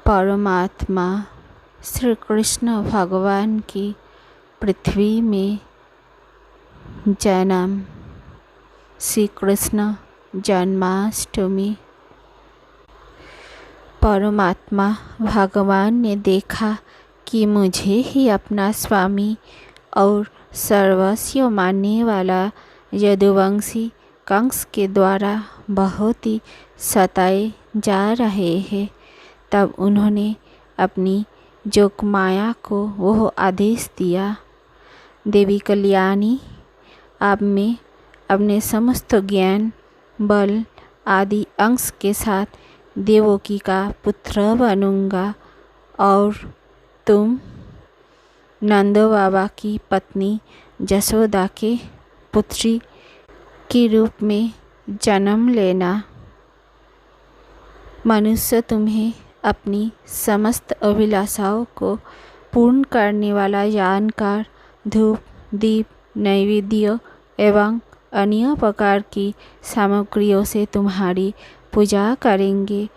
परमात्मा श्री कृष्ण भगवान की पृथ्वी में जन्म। श्री कृष्ण जन्माष्टमी। परमात्मा भगवान ने देखा कि मुझे ही अपना स्वामी और सर्वस्व मानने वाला यदुवंशी कंस के द्वारा बहुत ही सताए जा रहे हैं। तब उन्होंने अपनी जोगमाया को वह आदेश दिया, देवी कल्याणी, अब मैं अपने समस्त ज्ञान बल आदि अंश के साथ देवकी का पुत्र बनूंगा और तुम नंद बाबा की पत्नी जसोदा के पुत्री के रूप में जन्म लेना। मनुष्य तुम्हें अपनी समस्त अभिलाषाओं को पूर्ण करने वाला जानकर धूप, दीप, नैवेद्य एवं अन्य प्रकार की सामग्रियों से तुम्हारी पूजा करेंगे।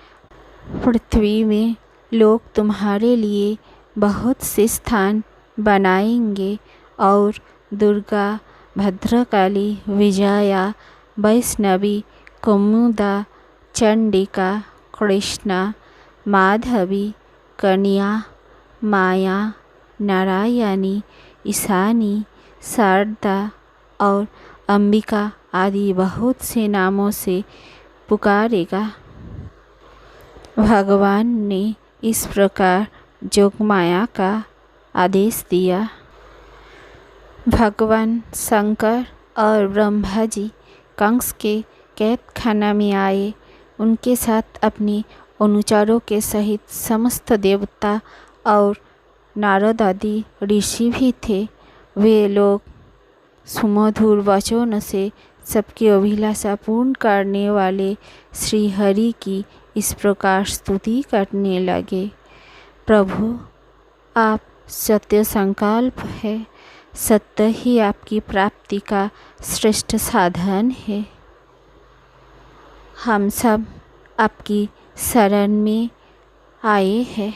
पृथ्वी में लोग तुम्हारे लिए बहुत से स्थान बनाएंगे और दुर्गा, भद्रकाली, विजया, वैष्णवी, कुमुदा, चंडिका, कृष्णा, माधवी, कन्या, माया, नारायणी, ईशानी, शारदा और अंबिका आदि बहुत से नामों से पुकारेगा। भगवान ने इस प्रकार जोगमाया का आदेश दिया। भगवान शंकर और ब्रह्मा जी कंस के कैद खाना में आए। उनके साथ अपने अनुचरों के सहित समस्त देवता और नारद आदि ऋषि भी थे। वे लोग सुमधुर वचन से सबकी अभिलाषा पूर्ण करने वाले श्री हरि की इस प्रकार स्तुति करने लगे। प्रभु, आप सत्य संकल्प है, सत्य ही आपकी प्राप्ति का श्रेष्ठ साधन है। हम सब आपकी शरण में आए हैं।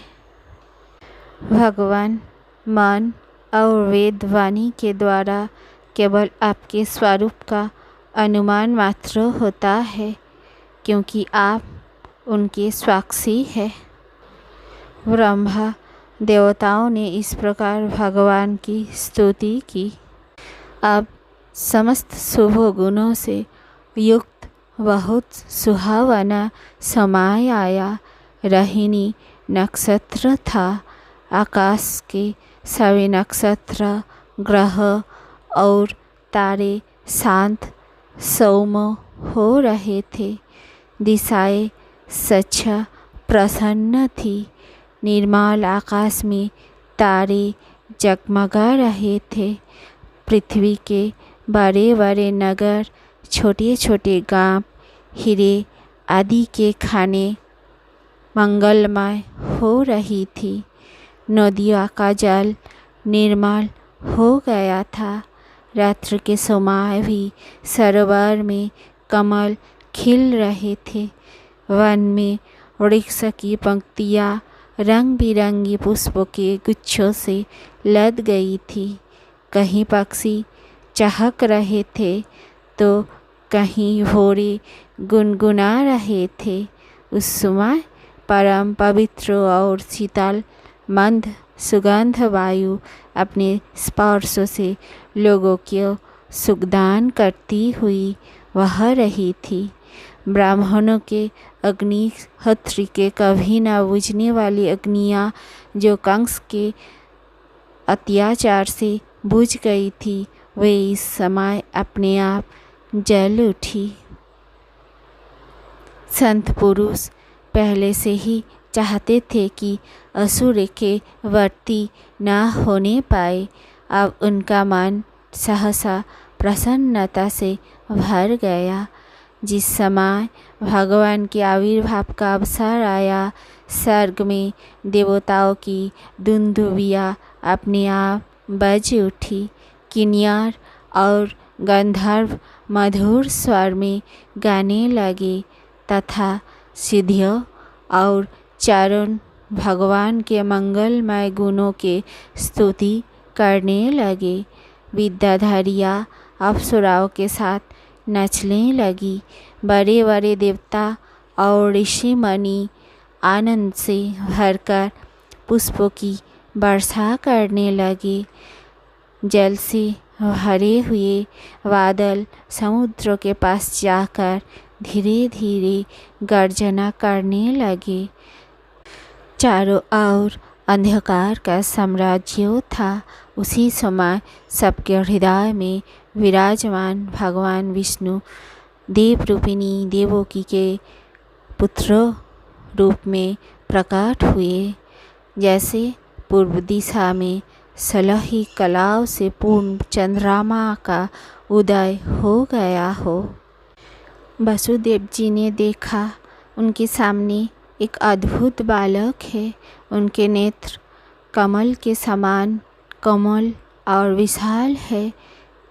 भगवान मन और वेद वाणी के द्वारा केवल आपके स्वरूप का अनुमान मात्र होता है, क्योंकि आप उनके साक्षी हैं। ब्रह्मा देवताओं ने इस प्रकार भगवान की स्तुति की। अब समस्त शुभ गुणों से युक्त बहुत सुहावना समय आया। रोहिणी नक्षत्र था। आकाश के सभी नक्षत्र, ग्रह और तारे शांत सौम्य हो रहे थे। दिशाएं स्वच्छ प्रसन्न थी। निर्मल आकाश में तारे जगमगा रहे थे। पृथ्वी के बड़े बड़े नगर, छोटे छोटे गांव, हीरे आदि के खाने मंगलमय हो रही थी। नदियों का जल निर्मल हो गया था। रात्रि के समय भी सरोवर में कमल खिल रहे थे। वन में वृक्ष की पंक्तियाँ रंग बिरंगी पुष्पों के गुच्छों से लद गई थी। कहीं पक्षी चहक रहे थे तो कहीं भौरे गुनगुना रहे थे। उस समय परम पवित्र और शीतल मंद सुगंध वायु अपने स्पर्श से लोगों को सुखदान करती हुई बह रही थी। ब्राह्मणों के अग्निहोत्री के कभी न बुझने वाली अग्नियाँ जो कंस के अत्याचार से बुझ गई थी, वे इस समय अपने आप जल उठी। संत पुरुष पहले से ही चाहते थे कि असुर के वर्ती न होने पाए। अब उनका मन सहसा प्रसन्नता से भर गया। जिस समय भगवान के आविर्भाव का अवसर आया, स्वर्ग में देवताओं की दुंदुभियाँ अपने आप बज उठी। किन्नर और गंधर्व मधुर स्वर में गाने लगे तथा सिद्धियों और चारण भगवान के मंगलमय गुणों के स्तुति करने लगे। विद्याधरियाँ अप्सराओं के साथ नचने लगी। बड़े बड़े देवता और ऋषि मुनि आनंद से भरकर पुष्पों की वर्षा करने लगे। जल से भरे हुए बादल समुद्र के पास जाकर धीरे धीरे गर्जना करने लगे। चारों ओर अंधकार का साम्राज्य था। उसी समय सबके हृदय में विराजमान भगवान विष्णु देव रूपिणी देवकी के पुत्र रूप में प्रकट हुए। जैसे पूर्व दिशा में सलही कलाओं से पूर्ण चंद्रमा का उदय हो गया हो। वसुदेव जी ने देखा उनके सामने एक अद्भुत बालक है। उनके नेत्र कमल के समान कोमल और विशाल है।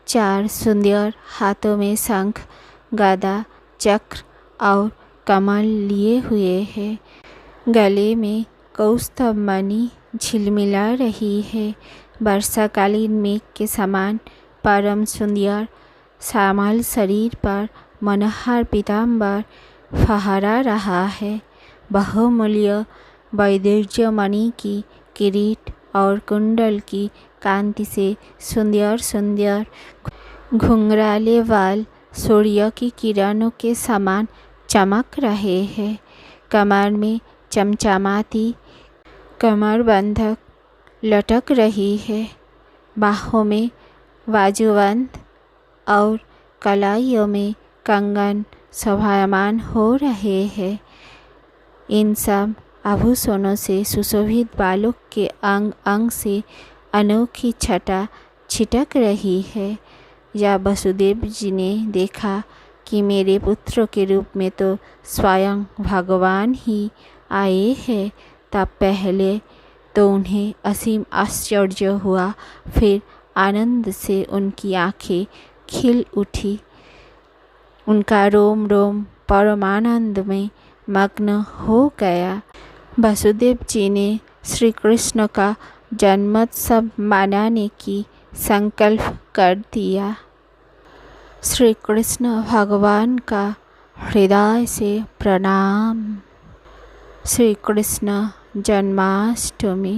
4 सुंदर हाथों में शंख, गदा, चक्र और कमल लिए हुए है। गले में कौस्तुभ मणि झिलमिला रही है। वर्षाकालीन मेघ के समान परम सुंदर श्यामल शरीर पर मनोहर पीतांबर फहरा रहा है। बहुमूल्य वैदुर्य मणि की किरीट और कुंडल की कांति से सुंदर सुंदर घुंघराले बाल सूर्य की किरणों के समान चमक रहे हैं। कमर में चमचमाती कमरबंधक लटक रही है। बाहों में बाजूबंद और कलाइयों में कंगन शोभायमान हो रहे हैं। इन सब आभूषणों से सुशोभित बालक के अंग अंग से अनोखी छटा छिटक रही है। या वसुदेव जी ने देखा कि मेरे पुत्र के रूप में तो स्वयं भगवान ही आए हैं, तब पहले तो उन्हें असीम आश्चर्य हुआ, फिर आनंद से उनकी आंखें खिल उठी। उनका रोम रोम परमानंद में मग्न हो गया। वसुदेव जी ने श्री कृष्ण का जन्मोत्सव मनाने की संकल्प कर दिया। श्री कृष्ण भगवान का हृदय से प्रणाम। श्री कृष्ण जन्माष्टमी।